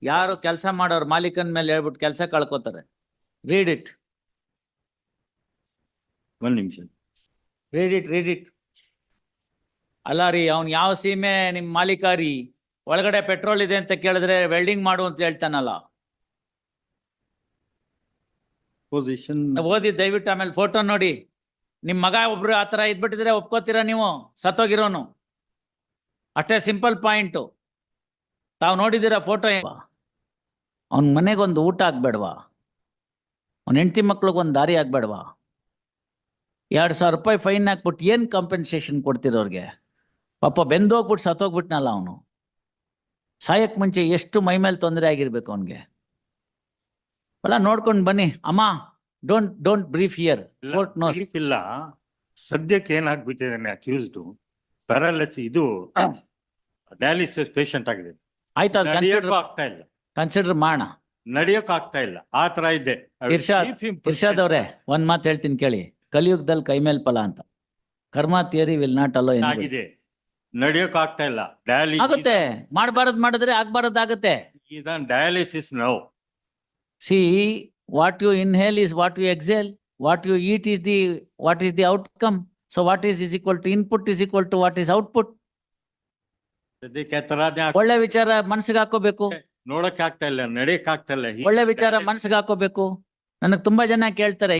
ಯಾರು ಕೆಲಸ ಮಾಡೋರು ಮಾಲೀಕನ ಮೇಲೆ ಹೇಳ್ಬಿಟ್ಟು ಕೆಲಸ ಕಳ್ಕೊತಾರೆ. ರೀಡ್ ಇಟ್, ಒಂದ್ ನಿಮಿಷ. Read it. ಅಲ್ಲ ರೀ, ಅವ್ನು ಯಾವ ಸೀಮೆ ನಿಮ್ ಮಾಲೀಕ ರೀ? ಒಳಗಡೆ ಪೆಟ್ರೋಲ್ ಇದೆ ಅಂತ ಕೇಳಿದ್ರೆ ವೆಲ್ಡಿಂಗ್ ಮಾಡು ಅಂತ ಹೇಳ್ತಾನಲ್ಲ. ಪೊಸಿಷನ್ ಓದಿ ದಯವಿಟ್ಟು ಆಮೇಲೆ ಫೋಟೋ ನೋಡಿ. ನಿಮ್ ಮಗ ಒಬ್ರು ಆತರ ಇದ್ಬಿಟ್ಟಿದ್ರೆ ಒಪ್ಕೋತೀರಾ ನೀವು? ಸತ್ತೋಗಿರೋನು ಅಷ್ಟೇ, ಸಿಂಪಲ್ ಪಾಯಿಂಟು. ತಾವು ನೋಡಿದ್ದೀರಾ ಫೋಟೋ? ಅವನ ಮನೆಗೊಂದು ಊಟ ಆಗ್ಬೇಡವಾ? ಅವನ ಹೆಂಡತಿ ಮಕ್ಳಿಗೊಂದು ದಾರಿ ಆಗ್ಬೇಡವಾ? 2,000 ರೂಪಾಯಿ ಫೈನ್ ಹಾಕ್ಬಿಟ್ಟು ಏನು ಕಾಂಪೆನ್ಸೇಷನ್ ಕೊಡ್ತಿರೋರ್ಗೆ? ಪಾಪ ಬೆಂದೋಗ್ಬಿಟ್ಟು ಸತ್ತೋಗ್ಬಿಟ್ನಲ್ಲ ಅವನು. ಸಾಯಕ್ಕೆ ಮುಂಚೆ ಎಷ್ಟು ಮೈ ಮೇಲೆ ತೊಂದರೆ ಆಗಿರ್ಬೇಕು ಅವನಿಗೆ. ಅಲ್ಲ, ನೋಡ್ಕೊಂಡು ಬನ್ನಿ ಅಮ್ಮ. Don't brief here. ಕೋರ್ಟ್ ನೋಸ್ ಇಲ್ಲ. ಸದ್ಯಕ್ಕೆ ಏನಾಗ್ಬಿಟ್ಟಿದ್ದಾನೆ ಅಕ್ಯೂಸ್ಡ್ ಪ್ಯಾರಾಲಿಸಿಸ್, ಇದು ಡಯಾಲಿಸಿಸ್ ಪೇಷಂಟ್ ಆಗಿದೆ. ಆಯ್ತು, ನಡೆಯೋಕ್ಕೂ ಆಗ್ತಾ ಇಲ್ಲ, ಕನ್ಸಿಡರ್ ಮಾಡೋಣ. ನಡೆಯೋಕ್ ಆಗ್ತಾ ಇಲ್ಲ, ಆ ತರ ಇದೆ. ಇರ್ಷಾದ್ ಅವ್ರೆ, ಒಂದ್ ಮಾತು ಹೇಳ್ತೀನಿ ಕೇಳಿ. ಕಲಿಯುಗದಲ್ಲಿ ಕೈ ಮೇಲ್ ಫಲ ಅಂತ. ಕರ್ಮ ಥಿಯರಿ ವಿಲ್ ನಾಟ್ ಅಲೋ ಆಗಿದೆ, ನಡೆಯೋಕ್ ಆಗ್ತಾ ಇಲ್ಲ. ಡಯಾಲಿಸಿಸ್ ಆಗುತ್ತೆ, ಮಾಡಬಾರದು ಮಾಡಿದ್ರೆ ಆಗ್ಬಾರದಾಗುತ್ತೆ. ಡಯಾಲಿಸಿಸ್ ನಾವು see what you inhale is what you exhale, what you eat is the outcome. So what is equal to input is equal to what is output. ಸದ್ಯಕ್ಕೆ ತರಾನೇ ಒಳ್ಳೆ ವಿಚಾರ ಮನಸ್ಸಿಗೆ ಹಾಕೋಬೇಕು, ನೋಡಕ್ ಆಗ್ತಾ ಇಲ್ಲ, ನಡೆಯಕ್ ಆಗ್ತಾ ಇಲ್ಲ. ಒಳ್ಳೆ ವಿಚಾರ ಮನಸ್ಸಿಗೆ ಹಾಕೋಬೇಕು. ನನಗೆ ತುಂಬಾ ಜನ ಕೇಳ್ತಾರೆ,